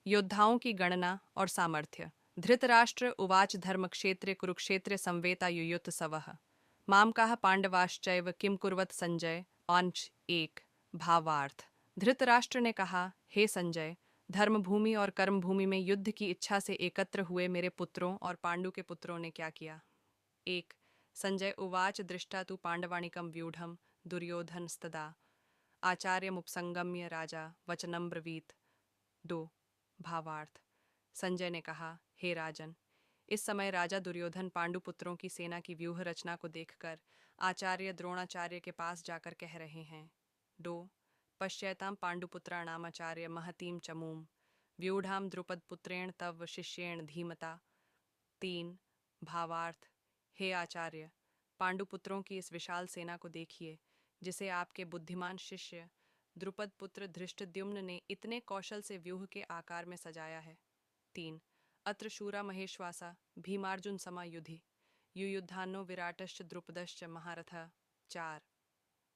योद्धाओं की गणना और सामर्थ्य। धृतराष्ट्र उवाच धर्मक्षेत्रे कुरुक्षेत्रे संवेतायुयुत्सवः मामकाः पांडवाश्चैव किम कुर्वत संजय। अंश एक। भावार्थ। धृतराष्ट्र ने कहा, हे संजय, धर्मभूमि और कर्मभूमि में युद्ध की इच्छा से एकत्र हुए मेरे पुत्रों और पांडु के पुत्रों ने क्या किया। एक। संजय उवाच दृष्टा तु पांडवानिकं व्यूढ़ं दुर्योधनस्तदा आचार्यमुपसंगम्य राजा वचनं ब्रवीत। दो। भावार्थ। संजय ने कहा, हे राजन, इस समय राजा दुर्योधन पांडुपुत्रों की सेना की व्यूह रचना को देखकर आचार्य द्रोणाचार्य के पास जाकर कह रहे हैं। दो। पश्यताम पांडुपुत्राणाम आचार्य महतीम चमूम व्यूढ़ाम द्रुपदपुत्रेण तव शिष्येण धीमता। तीन। भावार्थ। हे आचार्य, पांडुपुत्रों की इस विशाल सेना को देखिए, जिसे आपके बुद्धिमान शिष्य द्रुपद पुत्र धृष्टद्युम्न ने इतने कौशल से व्यूह के आकार में सजाया है। तीन। अत्र शूरा महेश्वासा भीमार्जुन समायुधि युयुद्धानो विराटश्च द्रुपदश्च महारथः। चार।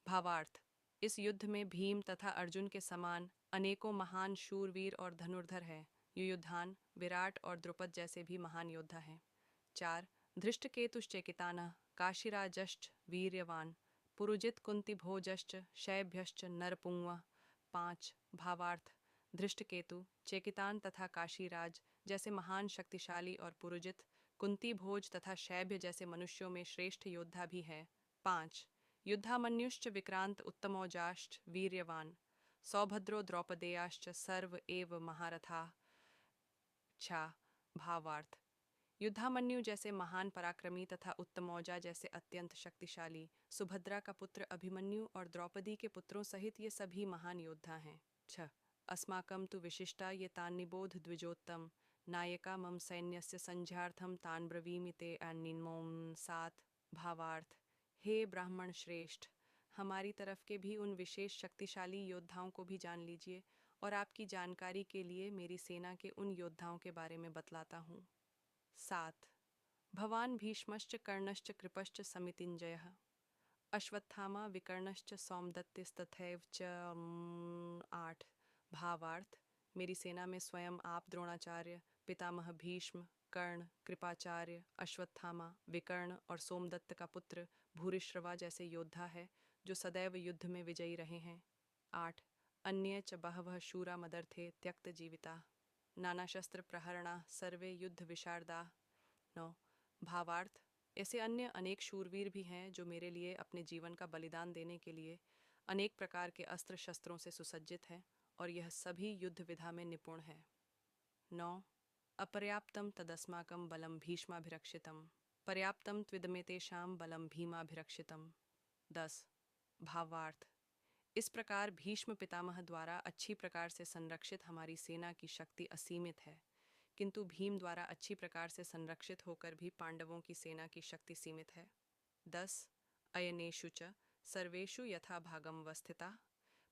भावार्थ। इस युद्ध में भीम तथा अर्जुन के समान अनेकों महान शूरवीर और धनुर्धर हैं। युयुधान, विराट और द्रुपद जैसे भी महान योद्धा हैं। चार। धृष्टकेतुश्चेकितानः काशीराजश्च वीर्यवान पुरुजित कुंतीभोजश्च शैभ्यश्च नरपुंगवः। पाँच। भावार्थ। धृष्टकेतु, चेकितान तथा काशीराज जैसे महान शक्तिशाली और पुरुजित कुंती भोज तथा शैभ्य जैसे मनुष्यों में श्रेष्ठ योद्धा भी है। पाँच। युद्धामन्युश्च विक्रांत उत्तमौजाश्च वीर्यवान सौभद्रो द्रौपदेयाश्च सर्व एव महारथाः। छा। भावार्थ। युद्धामन्यु जैसे महान पराक्रमी तथा उत्तमौजा जैसे अत्यंत शक्तिशाली, सुभद्रा का पुत्र अभिमन्यु और द्रौपदी के पुत्रों सहित ये सभी महान योद्धा हैं। छह। अस्माकं तु विशिष्टा ये तान् निबोध द्विजोत्तम नायका मम सैन्यस्य संज्ञार्थम तान् ब्रवीमि ते अन्निन्मोम। सात। भावार्थ। हे ब्राह्मण श्रेष्ठ, हमारी तरफ के भी उन विशेष शक्तिशाली योद्धाओं को भी जान लीजिए और आपकी जानकारी के लिए मेरी सेना के उन योद्धाओं के बारे में बतलाता हूँ। सात। भवान भीष्मश्च कर्णश्च कृपश्च समितिञ्जयः अश्वत्थामा विकर्णश्च सौमदत्तिस्तथैव च। आठ। भावार्थ। मेरी सेना में स्वयं आप द्रोणाचार्य, पितामह भीष्म, कर्ण, कृपाचार्य, अश्वत्थामा, विकर्ण और सोमदत्त का पुत्र भूरिश्रवा जैसे योद्धा है जो सदैव युद्ध में विजयी रहे हैं। आठ। अन्ये च बहवः शूरा मदर्थे त्यक्त जीविता नाना शस्त्र प्रहरणा सर्वे युद्ध विशारदा। नौ। भावार्थ। ऐसे अन्य अनेक शूरवीर भी हैं जो मेरे लिए अपने जीवन का बलिदान देने के लिए अनेक प्रकार के अस्त्र शस्त्रों से सुसज्जित हैं और यह सभी युद्ध विधा में निपुण है। नौ। अपर्याप्तम तदस्माकं बलम भीष्माभिरक्षितम पर्याप्तम त्विदमेतेषां बलम भीमाभिरक्षितम। 10। भावार्थ। इस प्रकार भीष्म पितामह द्वारा अच्छी प्रकार से संरक्षित हमारी सेना की शक्ति असीमित है, किंतु भीम द्वारा अच्छी प्रकार से संरक्षित होकर भी पांडवों की सेना की शक्ति सीमित है। 10। अयनेषु च सर्वेषु यथा भागम वस्थिता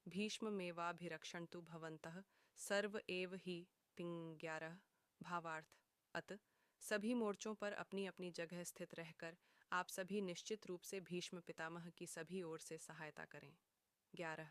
भीष्ममेवाभिरक्षन्तु भवन्तः सर्व एव हि पिंग। 11। भावार्थ। अत सभी मोर्चों पर अपनी अपनी जगह स्थित रहकर आप सभी निश्चित रूप से भीष्म पितामह की सभी ओर से सहायता करें। 11।